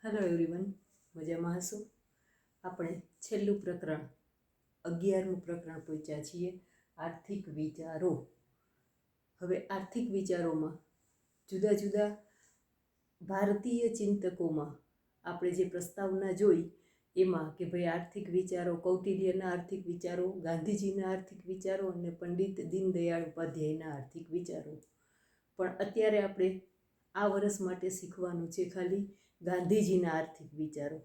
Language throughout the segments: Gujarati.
હેલો એવરીવન, મજામાં હશો? આપણે છેલ્લું પ્રકરણ 11મું પ્રકરણ પહોંચ્યા છીએ, આર્થિક વિચારો. હવે આર્થિક વિચારોમાં જુદા જુદા ભારતીય ચિંતકોમાં આપણે જે પ્રસ્તાવના જોઈ એમાં કે ભાઈ આર્થિક વિચારો, કૌટિલ્યના આર્થિક વિચારો, ગાંધીજીના આર્થિક વિચારો અને પંડિત દીનદયાળ ઉપાધ્યાયના આર્થિક વિચારો. પણ અત્યારે આપણે આ વર્ષ માટે શીખવાનું છે ખાલી ગાંધીજીના આર્થિક વિચારો.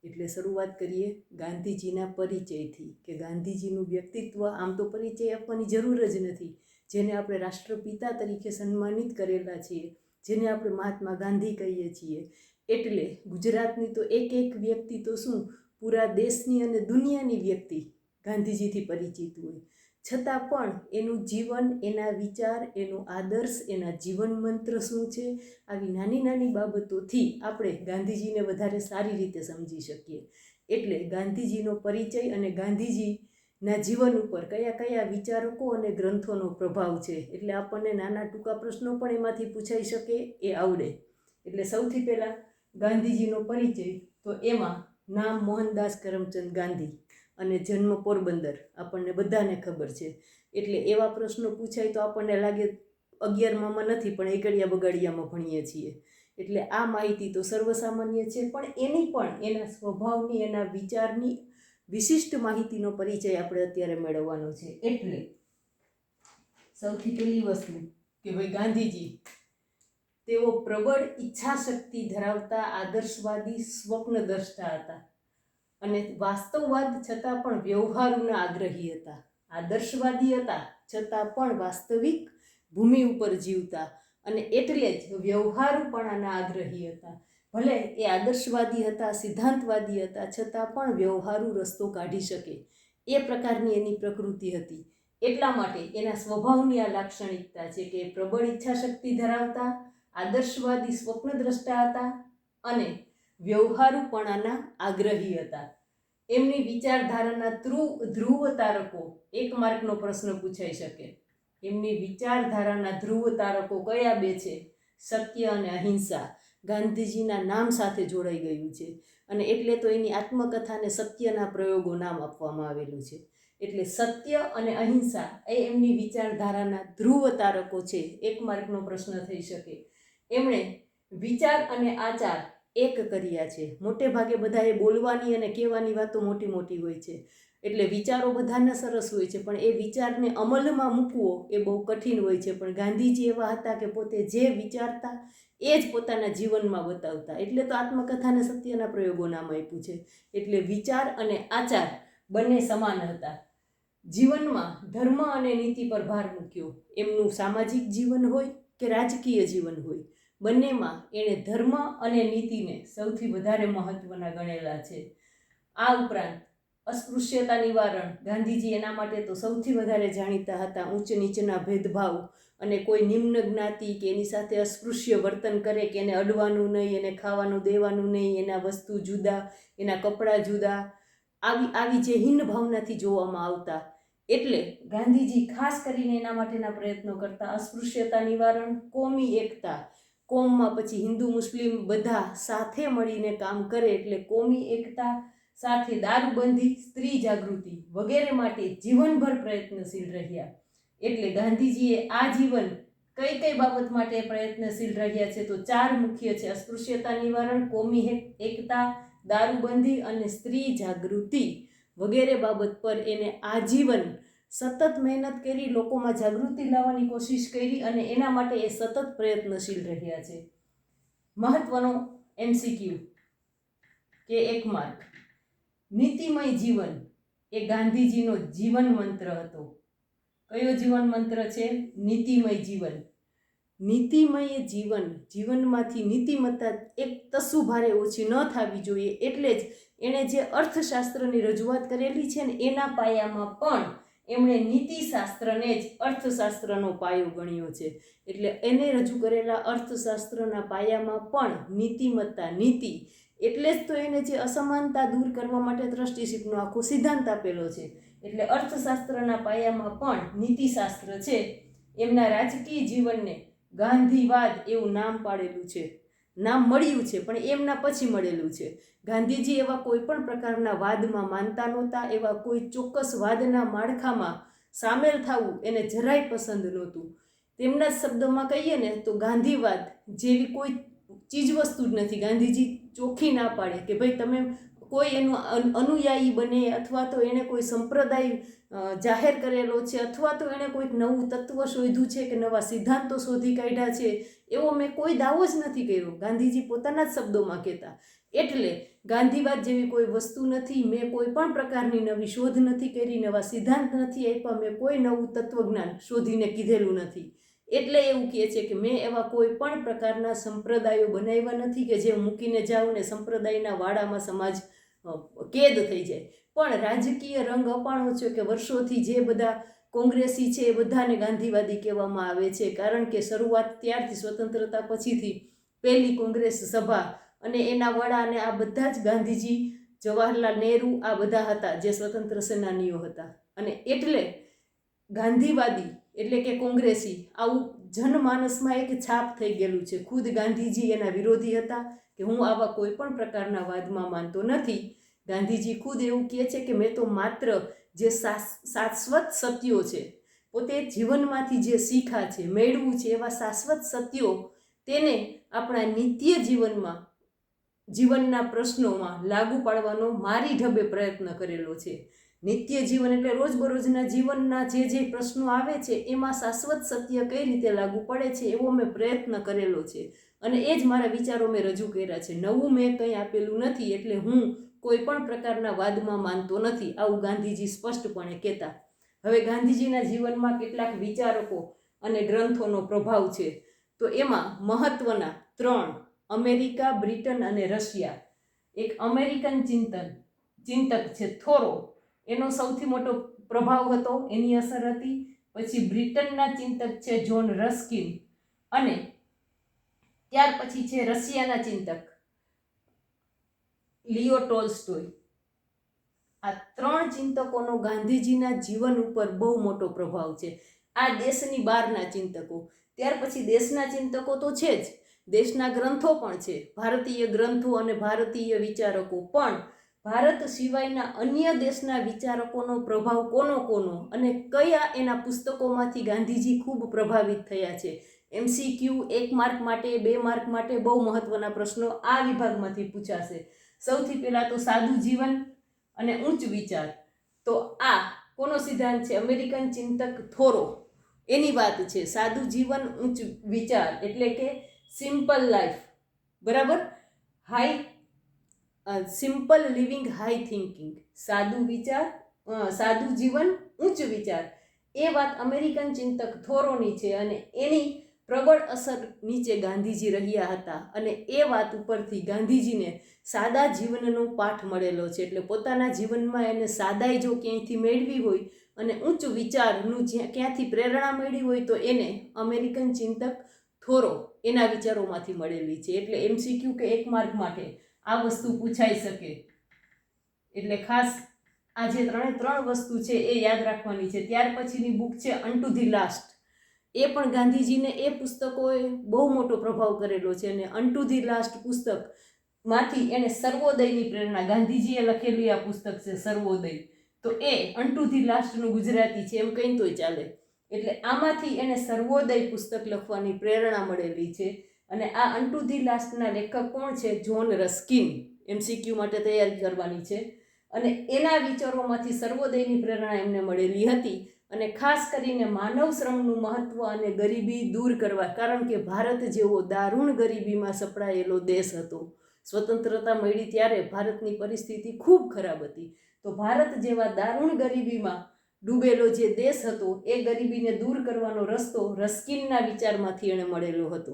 એટલે શરૂઆત કરીએ ગાંધીજીના પરિચયથી કે ગાંધીજીનું વ્યક્તિત્વ. આમ તો પરિચય આપવાની જરૂર જ નથી. જેને આપણે રાષ્ટ્રપિતા તરીકે સન્માનિત કરેલા છીએ, જેને આપણે મહાત્મા ગાંધી કહીએ છીએ, એટલે ગુજરાતની તો એક એક વ્યક્તિ તો શું પૂરા દેશની અને દુનિયાની વ્યક્તિ ગાંધીજીથી પરિચિત હોય. છતાં પણ એનું જીવન, એના વિચાર, એનો આદર્શ, એના જીવન મંત્ર શું છે, આવી નાની નાની બાબતોથી આપણે ગાંધીજીને વધારે સારી રીતે સમજી શકીએ. એટલે ગાંધીજીનો પરિચય અને ગાંધીજીના જીવન ઉપર કયા કયા વિચારકો અને ગ્રંથોનો પ્રભાવ છે, એટલે આપણને નાના ટૂંકા પ્રશ્નો પણ એમાંથી પૂછાઈ શકે એ આવડે. એટલે સૌથી પહેલાં ગાંધીજીનો પરિચય, તો એમાં નામ મોહનદાસ કરમચંદ ગાંધી અને જન્મ પોરબંદર આપણને બધાને ખબર છે. એટલે એવા પ્રશ્નો પૂછાય તો આપણને લાગે 11માં નથી પણ એકડિયા બગાડિયામાં ભણીએ છીએ. એટલે આ માહિતી તો સર્વસામાન્ય છે, પણ એની પણ એના સ્વભાવની, એના વિચારની વિશિષ્ટ માહિતીનો પરિચય આપણે અત્યારે મેળવવાનો છે. એટલે સૌથી પહેલી વસ્તુ કે ભાઈ ગાંધીજી તેઓ પ્રબળ ઈચ્છાશક્તિ ધરાવતા આદર્શવાદી સ્વપ્નદ્રષ્ટા હતા અને વાસ્તવવાદ છતાં પણ વ્યવહારુના આગ્રહી હતા. આદર્શવાદી હતા છતાં પણ વાસ્તવિક ભૂમિ ઉપર જીવતા અને એટલે જ વ્યવહારુપણાના આગ્રહી હતા. ભલે એ આદર્શવાદી હતા, સિદ્ધાંતવાદી હતા, છતાં પણ વ્યવહારુ રસ્તો કાઢી શકે એ પ્રકારની એની પ્રકૃતિ હતી. એટલા માટે એના સ્વભાવની આ લાક્ષણિકતા છે કે પ્રબળ ઈચ્છાશક્તિ ધરાવતા, આદર્શવાદી સ્વપ્નદ્રષ્ટા હતા અને વ્યવહારુપણાના આગ્રહી હતા. એમની વિચારધારાના ધ્રુવ તારકો, એક માર્કનો પ્રશ્ન પૂછાઈ શકે. એમની વિચારધારાના ધ્રુવ તારકો કયા બે છે? સત્ય અને અહિંસા. ગાંધીજીના નામ સાથે જોડાઈ ગયું છે અને એટલે તો એની આત્મકથાને સત્યના પ્રયોગો નામ આપવામાં આવેલું છે. એટલે સત્ય અને અહિંસા એ એમની વિચારધારાના ધ્રુવ તારકો છે. એક માર્કનો પ્રશ્ન થઈ શકે. એમણે વિચાર અને આચાર એક કર્યા છે. મોટે ભાગે બધાએ બોલવાની અને કહેવાની વાતો મોટી મોટી હોય છે, એટલે વિચારો બધાના સરસ હોય છે, પણ એ વિચારને અમલમાં મૂકવો એ બહુ કઠિન હોય છે. પણ ગાંધીજી એવા હતા કે પોતે જે વિચારતા એ જ પોતાના જીવનમાં બતાવતા. એટલે તો આત્મકથાને સત્યના પ્રયોગો નામ આપ્યું છે. એટલે વિચાર અને આચાર બંને સમાન હતા. જીવનમાં ધર્મ અને નીતિ પર ભાર મૂક્યો. એમનું સામાજિક જીવન હોય કે રાજકીય જીવન હોય, બંનેમાં એણે ધર્મ અને નીતિને સૌથી વધારે મહત્ત્વના ગણેલા છે. આ ઉપરાંત અસ્પૃશ્યતા નિવારણ, ગાંધીજી એના માટે તો સૌથી વધારે જાણીતા હતા. ઊંચ નીચના ભેદભાવ અને કોઈ નિમ્ન જ્ઞાતિ કે એની સાથે અસ્પૃશ્ય વર્તન કરે કે એને અડવાનું નહીં, એને ખાવાનું દેવાનું નહીં, એના વસ્તુ જુદા, એના કપડાં જુદા, આવી જે હિન્ન ભાવનાથી જોવામાં આવતા. એટલે ગાંધીજી ખાસ કરીને એના માટેના પ્રયત્નો કરતા. અસ્પૃશ્યતા નિવારણ, કોમી એકતા. કોમમાં પછી હિન્દુ મુસ્લિમ બધા સાથે મળીને કામ કરે એટલે કોમી એકતા, સાથે દારૂબંધી, સ્ત્રી જાગૃતિ વગેરે માટે જીવનભર પ્રયત્નશીલ રહ્યા. એટલે ગાંધીજીએ આ જીવન કઈ કઈ બાબત માટે પ્રયત્નશીલ રહ્યા છે તો 4 મુખ્ય છે: અસ્પૃશ્યતા નિવારણ, કોમી એકતા, દારૂબંધી અને સ્ત્રી જાગૃતિ વગેરે બાબત પર એને આજીવન સતત મહેનત કરી, લોકોમાં જાગૃતિ લાવવાની કોશિશ કરી અને એના માટે એ સતત પ્રયત્નશીલ રહ્યા છે. મહત્વનો MCQ કે 1 માર્ક. નીતિમય જીવન એ ગાંધીજીનો જીવન મંત્ર હતો. કયો જીવન મંત્ર છે? નીતિમય જીવન. નીતિમય જીવન, જીવનમાંથી નીતિમત્તા એક તસુ ભારે ઓછી ન થવી જોઈએ. એટલે જ એણે જે અર્થશાસ્ત્રની રજૂઆત કરેલી છે ને એના પાયામાં પણ એમણે નીતિશાસ્ત્રને જ અર્થશાસ્ત્રનો પાયો ગણ્યો છે. એટલે એને રજૂ કરેલા અર્થશાસ્ત્રના પાયામાં પણ નીતિમત્તા, નીતિ, એટલે જ તો એને જે અસમાનતા દૂર કરવા માટે ટ્રસ્ટીશીપનો આખો સિદ્ધાંત આપેલો છે. એટલે અર્થશાસ્ત્રના પાયામાં પણ નીતિશાસ્ત્ર છે. એમના રાજકીય જીવનને ગાંધીવાદ એવું નામ પાડેલું છે. નામ મળ્યું છે પણ એમના પછી મળેલું છે. ગાંધીજી એવા કોઈ પણ પ્રકારના વાદમાં માનતા નહોતા, એવા કોઈ ચોક્કસ વાદના માળખામાં સામેલ થવું એને જરાય પસંદ નહોતું. તેમના જ શબ્દોમાં કહીએ ને તો ગાંધીવાદ જેવી કોઈ ચીજવસ્તુ જ નથી. ગાંધીજી ચોખ્ખી ના પાડે કે ભાઈ તમે કોઈ એનો અનુયાયી બને અથવા તો એણે કોઈ સંપ્રદાય જાહેર કરેલો છે અથવા તો એણે કોઈક નવું તત્વ શોધ્યું છે કે નવા સિદ્ધાંતો શોધી કાઢ્યા છે, એવો મેં કોઈ દાવો જ નથી કર્યો. ગાંધીજી પોતાના જ શબ્દોમાં કહેતા. એટલે ગાંધીવાદ જેવી કોઈ વસ્તુ નથી. મેં કોઈ પણ પ્રકારની નવી શોધ નથી કરી, નવા સિદ્ધાંત નથી આપ્યા, મેં કોઈ નવું તત્વજ્ઞાન શોધીને કીધેલું નથી. એટલે એવું કહે છે કે મેં એવા કોઈ પણ પ્રકારના સંપ્રદાયો બનાવ્યા નથી કે જે મૂકીને જાઉં ને સંપ્રદાયના વાડામાં સમાજ કેદ થઈ જાય. પણ રાજકીય રંગ અપાણો છે કે વર્ષોથી જે બધા કોંગ્રેસી છે એ બધાને ગાંધીવાદી કહેવામાં આવે છે, કારણ કે શરૂઆત ત્યારથી સ્વતંત્રતા પછીથી પહેલી કોંગ્રેસ સભા અને એના વડા અને આ બધા જ ગાંધીજી, જવાહરલાલ નહેરુ આ બધા હતા જે સ્વતંત્ર સેનાનીઓ હતા. અને એટલે ગાંધીવાદી એટલે કે કોંગ્રેસી આવું જનમાનસમાં એક છાપ થઈ ગયેલું છે. ખુદ ગાંધીજી એના વિરોધી હતા કે હું આવા કોઈ પણ પ્રકારના વાદમાં માનતો નથી. ગાંધીજી ખુદ એવું કહે છે કે મેં તો માત્ર જે શાશ્વત સત્યો છે, પોતે જીવનમાંથી જે શીખા છે, મેળવું છે, એવા શાશ્વત સત્યો તેને આપણા નિત્ય જીવનના પ્રશ્નોમાં લાગુ પાડવાનો મારી ઢબે પ્રયત્ન કરેલો છે. નિત્ય જીવન એટલે રોજબરોજના જીવનના જે પ્રશ્નો આવે છે એમાં શાશ્વત સત્ય કઈ રીતે લાગુ પડે છે એવો મેં પ્રયત્ન કરેલો છે અને એ જ મારા વિચારો મેં રજૂ કર્યા છે. નવું મેં કંઈ આપેલું નથી, એટલે હું કોઈ પણ પ્રકારના વાદમાં માનતો નથી, આવું ગાંધીજી સ્પષ્ટપણે કહેતા. હવે ગાંધીજીના જીવનમાં કેટલાક વિચારકો અને ગ્રંથોનો પ્રભાવ છે, તો એમાં મહત્વના 3: અમેરિકા, બ્રિટન અને રશિયા. એક અમેરિકન ચિંતક છે થોરો, એનો સૌથી મોટો પ્રભાવ હતો, એની અસર હતી. પછી બ્રિટનના ચિંતક છે જ્હોન રસ્કિન અને ત્યાર પછી છે રશિયાના ચિંતક લિયો ટોલ્સ્ટોય. આ 3 ચિંતકોનો ગાંધીજીના જીવન ઉપર બહુ મોટો પ્રભાવ છે. આ દેશની બહારના ચિંતકો. ત્યાર પછી દેશના ચિંતકો તો છે જ, દેશના ગ્રંથો પણ છે, ભારતીય ગ્રંથો અને ભારતીય વિચારકો પણ. ભારત સિવાયના અન્ય દેશના વિચારકોનો પ્રભાવ કોનો અને કયા એના પુસ્તકોમાંથી ગાંધીજી ખૂબ પ્રભાવિત થયા છે. MCQ 1 માર્ક માટે, 2 માર્ક માટે બહુ મહત્વના પ્રશ્નો આ વિભાગમાંથી પૂછાશે. સૌથી પહેલાં તો સાદું જીવન અને ઉચ્ચ વિચાર. તો આ કોનો સિદ્ધાંત છે? અમેરિકન ચિંતક થોરો એની વાત છે. સાદું જીવન, ઉચ્ચ વિચાર એટલે કે સિમ્પલ લાઈફ, બરાબર, સિમ્પલ લિવિંગ, હાઈ થિંકિંગ. સાદું જીવન, ઉચ્ચ વિચાર, એ વાત અમેરિકન ચિંતક થોરોની છે અને એની પ્રબળ અસર નીચે ગાંધીજી રહ્યા હતા અને એ વાત ઉપરથી ગાંધીજીને સાદા જીવનનો પાઠ મળેલો છે. એટલે પોતાના જીવનમાં એને સાદાઈ જો ક્યાંયથી મેળવી હોય અને ઉચ્ચ વિચારનું ક્યાંથી પ્રેરણા મેળવી હોય તો એને અમેરિકન ચિંતક થોરો એના વિચારોમાંથી મળેલી છે. એટલે MCQ કે 1 માર્ક માટે આ વસ્તુ પૂછાઈ શકે. એટલે ખાસ આ જે 3 વસ્તુ છે એ યાદ રાખવાની છે. ત્યાર પછીની બુક છે અનટુ ધી લાસ્ટ. એ પણ ગાંધીજીને એ પુસ્તકોએ બહુ મોટો પ્રભાવ કરેલો છે અને અનટુ ધી લાસ્ટ પુસ્તકમાંથી એને સર્વોદયની પ્રેરણા, ગાંધીજીએ લખેલું આ પુસ્તક છે સર્વોદય, તો એ અનટુ ધી લાસ્ટનું ગુજરાતી છે એમ કહીને તોય ચાલે. એટલે આમાંથી એને સર્વોદય પુસ્તક લખવાની પ્રેરણા મળેલી છે. અને આ અનટુ ધી લાસ્ટના લેખક કોણ છે? John Ruskin. MCQ માટે તૈયારી કરવાની છે. અને એના વિચારોમાંથી સર્વોદયની પ્રેરણા એમને મળેલી હતી અને ખાસ કરીને માનવ શ્રમનું મહત્વ અને ગરીબી દૂર કરવા, કારણ કે ભારત જેવો દારૂણ ગરીબીમાં સપડાયેલો દેશ હતો. સ્વતંત્રતા મળી ત્યારે ભારતની પરિસ્થિતિ ખૂબ ખરાબ હતી. તો ભારત જેવા દારૂણ ગરીબીમાં ડૂબેલો જે દેશ હતો એ ગરીબીને દૂર કરવાનો રસ્તો રસ્કિનના વિચારમાંથી એને મળેલો હતો.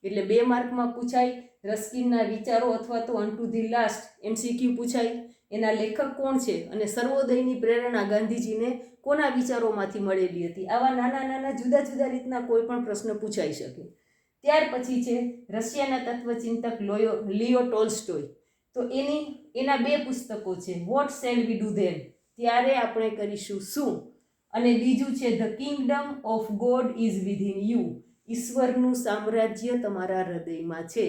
એટલે 2 માર્કમાં પૂછાય રસ્કિનના વિચારો અથવા તો અનટુ ધી લાસ્ટ. MCQ પૂછાય એના લેખક કોણ છે અને સર્વોદયની પ્રેરણા ગાંધીજીને કોના વિચારોમાંથી મળેલી હતી. આવા નાના જુદા જુદા રીતના કોઈ પણ પ્રશ્ન પૂછાઈ શકે. ત્યાર પછી છે રશિયાના તત્વચિંતક લિયો ટોલ્સ્ટોય. તો એના 2 પુસ્તકો છે, what shall we do then, ત્યારે આપણે કરીશું શું, અને બીજું છે the kingdom of God is within you, ઈશ્વરનું સામ્રાજ્ય તમારા હૃદયમાં છે.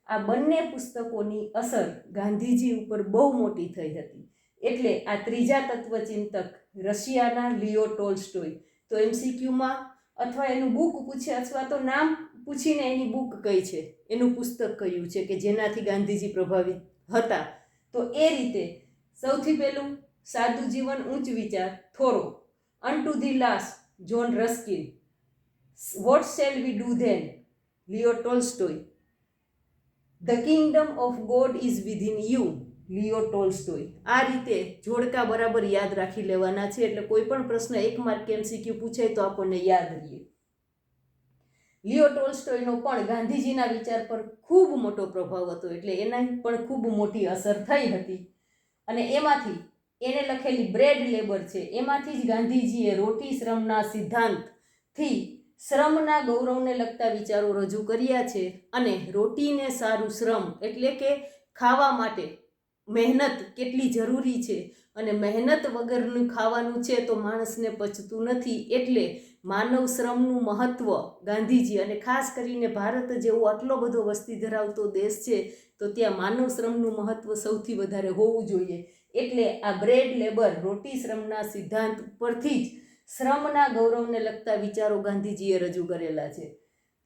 આ બંને પુસ્તકોની અસર ગાંધીજી ઉપર બહુ મોટી થઈ હતી. એટલે આ ત્રીજા તત્વચિંતક રશિયાના લિયો ટોલ્સ્ટોય, તો MCQમાં અથવા એનું બુક પૂછે અથવા તો નામ પૂછીને એની બુક કઈ છે, એનું પુસ્તક કયું છે કે જેનાથી ગાંધીજી પ્રભાવિત હતા, તો એ રીતે સૌથી પહેલું સાદું જીવન ઉચ્ચ વિચાર Thoreau, unto the last John Ruskin, what shall we do then Leo Tolstoy, the kingdom of God is within you Leo Tolstoy. આ રીતે જોડકા બરાબર યાદ રાખી લેવાના છે, એટલે કોઈ પણ પ્રશ્ન 1 માર્ક MCQ પૂછાય તો આપણને યાદ રહીએ. લિયો ટોલ્સ્ટોયનો પણ ગાંધીજીના વિચાર પર ખૂબ મોટો પ્રભાવ હતો, એટલે એના પણ ખૂબ મોટી અસર થઈ હતી. અને એમાંથી એને લખેલી બ્રેડ લેબર છે, એમાંથી જ ગાંધીજીએ રોટી શ્રમના સિદ્ધાંતથી શ્રમના ગૌરવને લગતા વિચારો રજૂ કર્યા છે. અને રોટીને સારું શ્રમ એટલે કે ખાવા માટે મહેનત કેટલી જરૂરી છે, અને મહેનત વગરનું ખાવાનું છે તો માણસને પચતું નથી. એટલે માનવ શ્રમનું મહત્ત્વ ગાંધીજી, અને ખાસ કરીને ભારત જેવો આટલો બધો વસ્તી ધરાવતો દેશ છે તો ત્યાં માનવ શ્રમનું મહત્ત્વ સૌથી વધારે હોવું જોઈએ. એટલે આ બ્રેડ લેબર રોટી શ્રમના સિદ્ધાંત પરથી જ શ્રમના ગૌરવને લગતા વિચારો ગાંધીજીએ રજૂ કરેલા છે.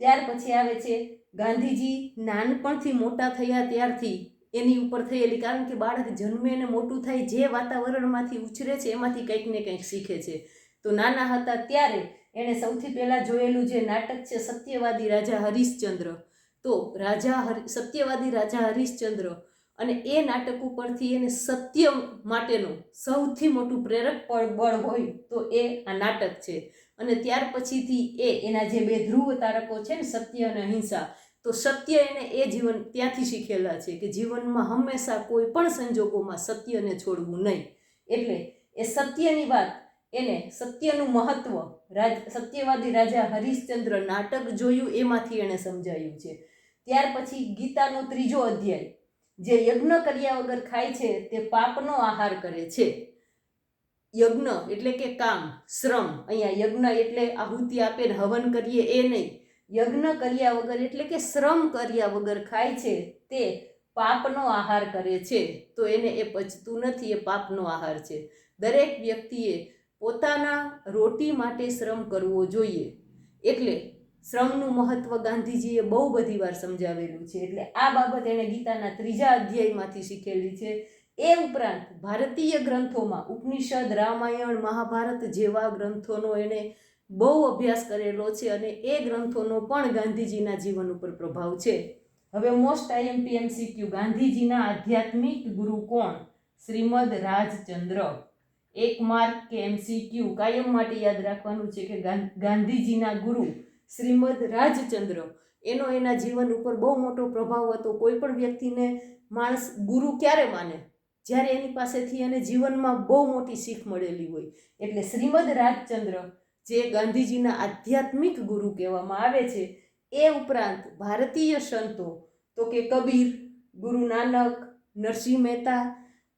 ત્યાર પછી આવે છે ગાંધીજી નાનપણથી મોટા થયા ત્યારથી એની ઉપર થયેલી, કારણ કે બાળક જન્મે અને મોટું થાય જે વાતાવરણમાંથી ઉછરે છે એમાંથી કંઈક ને કંઈક શીખે છે. તો નાના હતા ત્યારે એણે સૌથી પહેલાં જોયેલું જે નાટક છે સત્યવાદી રાજા હરિશ્ચંદ્ર, તો સત્યવાદી રાજા હરિશ્ચંદ્ર, અને એ નાટક ઉપરથી એને સત્ય માટેનું સૌથી મોટું પ્રેરક બળ હોય તો એ આ નાટક છે. અને ત્યાર પછીથી એના જે 2 ધ્રુવ તારકો છે ને સત્ય અને અહિંસા, તો સત્ય એને એ જીવન ત્યાંથી શીખેલા છે કે જીવનમાં હંમેશા કોઈ પણ સંજોગોમાં સત્યને છોડવું નહીં. એટલે એ સત્યની વાત, એને સત્યનું મહત્ત્વ સત્યવાદી રાજા હરિશ્ચંદ્ર નાટક જોયું એમાંથી એણે સમજાયું છે. ત્યાર પછી ગીતાનો 3જો અધ્યાય, જે યજ્ઞ કર્યા વગર ખાય છે તે પાપનો આહાર કરે છે. યજ્ઞ એટલે કે કામ, શ્રમ, અહીંયા યજ્ઞ એટલે આહુતિ આપે ને હવન કરીએ એ નહીં, યજ્ઞ કર્યા વગર એટલે કે શ્રમ કર્યા વગર ખાય છે તે પાપનો આહાર કરે છે. તો એને એ પચતું નથી, એ પાપનો આહાર છે. દરેક વ્યક્તિએ પોતાના રોટી માટે શ્રમ કરવો જોઈએ. એટલે શ્રમનું મહત્ત્વ ગાંધીજીએ બહુ બધી વાર સમજાવેલું છે. એટલે આ બાબત એણે ગીતાના 3જા અધ્યાયમાંથી શીખેલી છે. એ ઉપરાંત ભારતીય ગ્રંથોમાં ઉપનિષદ, રામાયણ, મહાભારત જેવા ગ્રંથોનો એણે બહુ અભ્યાસ કરેલો છે, અને એ ગ્રંથોનો પણ ગાંધીજીના જીવન ઉપર પ્રભાવ છે. હવે મોસ્ટ IMP MCQ, ગાંધીજીના આધ્યાત્મિક ગુરુ કોણ? શ્રીમદ રાજચંદ્ર. 1 માર્ક કે MCQ કાયમ માટે યાદ રાખવાનું છે કે ગાંધીજીના ગુરુ શ્રીમદ રાજચંદ્ર, એનો એના જીવન ઉપર બહુ મોટો પ્રભાવ હતો. કોઈ પણ વ્યક્તિને માણસ ગુરુ ક્યારે માને? જ્યારે એની પાસેથી એને જીવનમાં બહુ મોટી શીખ મળેલી હોય. એટલે શ્રીમદ રાજચંદ્ર જે ગાંધીજીના આધ્યાત્મિક ગુરુ કહેવામાં આવે છે. એ ઉપરાંત ભારતીય સંતો તો કે કબીર, ગુરુ નાનક, નરસિંહ મહેતા,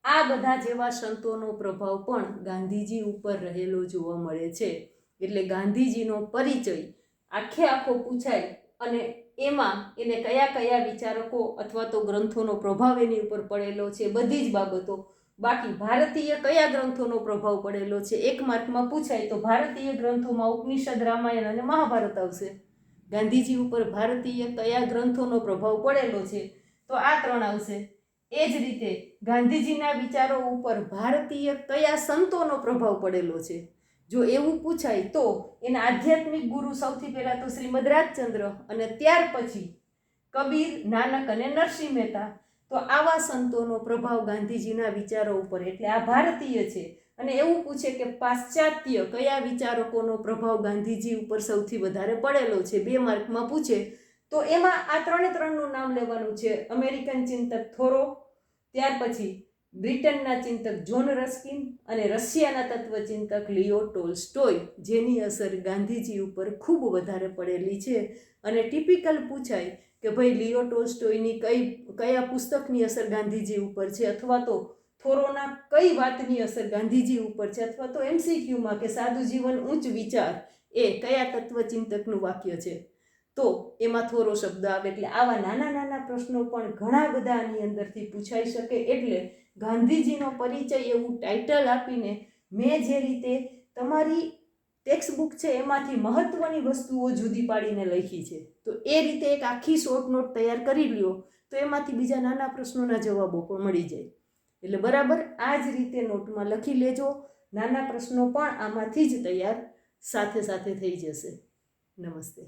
આ બધા જેવા સંતોનો પ્રભાવ પણ ગાંધીજી ઉપર રહેલો જોવા મળે છે. એટલે ગાંધીજીનો પરિચય આખો પૂછાય અને એમાં એને કયા કયા વિચારકો અથવા તો ગ્રંથોનો પ્રભાવ એની ઉપર પડેલો છે, બધી જ બાબતો. બાકી ભારતીય કયા ગ્રંથોનો પ્રભાવ પડેલો છે 1 માર્કમાં પૂછાય તો ભારતીય ગ્રંથોમાં ઉપનિષદ, રામાયણ અને મહાભારત આવશે. ગાંધીજી ઉપર ભારતીય કયા ગ્રંથોનો પ્રભાવ પડેલો છે તો આ 3 આવશે. એ જ રીતે ગાંધીજીના વિચારો ઉપર ભારતીય કયા સંતોનો પ્રભાવ પડેલો છે, જો એવું પૂછાય તો એના આધ્યાત્મિક ગુરુ સૌથી પહેલાં તો શ્રીમદ રાજચંદ્ર, અને ત્યાર પછી કબીર, નાનક અને નરસિંહ મહેતા. તો આવા સંતોનો પ્રભાવ ગાંધીજીના વિચારો ઉપર, એટલે આ ભારતીય છે. અને એવું પૂછે કે પાશ્ચાત્ય કયા વિચારકોનો પ્રભાવ ગાંધીજી ઉપર સૌથી વધારે પડેલો છે, 2 માર્કમાં પૂછે તો એમાં આ 3નું નામ લેવાનું છે. અમેરિકન ચિંતક થોરો, ત્યાર પછી બ્રિટનના ચિંતક જોન રસ્કિન, અને રશિયાના તત્વચિંતક લિયો ટોલ્સ્ટોય, જેની અસર ગાંધીજી ઉપર ખૂબ વધારે પડેલી છે. અને ટિપિકલ પૂછાય કે ભાઈ લિયો ટોલ્સ્ટોયની કયા પુસ્તકની અસર ગાંધીજી ઉપર છે, અથવા તો થોરોના કઈ વાતની અસર ગાંધીજી ઉપર છે, અથવા તો MCQમાં કે સાદું જીવન ઉચ્ચ વિચાર એ કયા તત્વચિંતકનું વાક્ય છે. તો એમાં થોરો શબ્દ આવે. એટલે આવા નાના નાના પ્રશ્નો પણ ઘણા બધા આની અંદરથી પૂછાઈ શકે. એટલે ગાંધીજીનો પરિચય એવું ટાઇટલ આપીને મેં જે રીતે તમારી ટેક્સ્ટ બુક છે એમાંથી મહત્ત્વની વસ્તુઓ જુદી પાડીને લખી છે, તો એ રીતે એક આખી શોર્ટ નોટ તૈયાર કરી લ્યો તો એમાંથી બીજા નાના પ્રશ્નોના જવાબો પણ મળી જાય. એટલે બરાબર આ જ રીતે નોટમાં લખી લેજો. નાના પ્રશ્નો પણ આમાંથી જ તૈયાર સાથે સાથે થઈ જશે. નમસ્તે.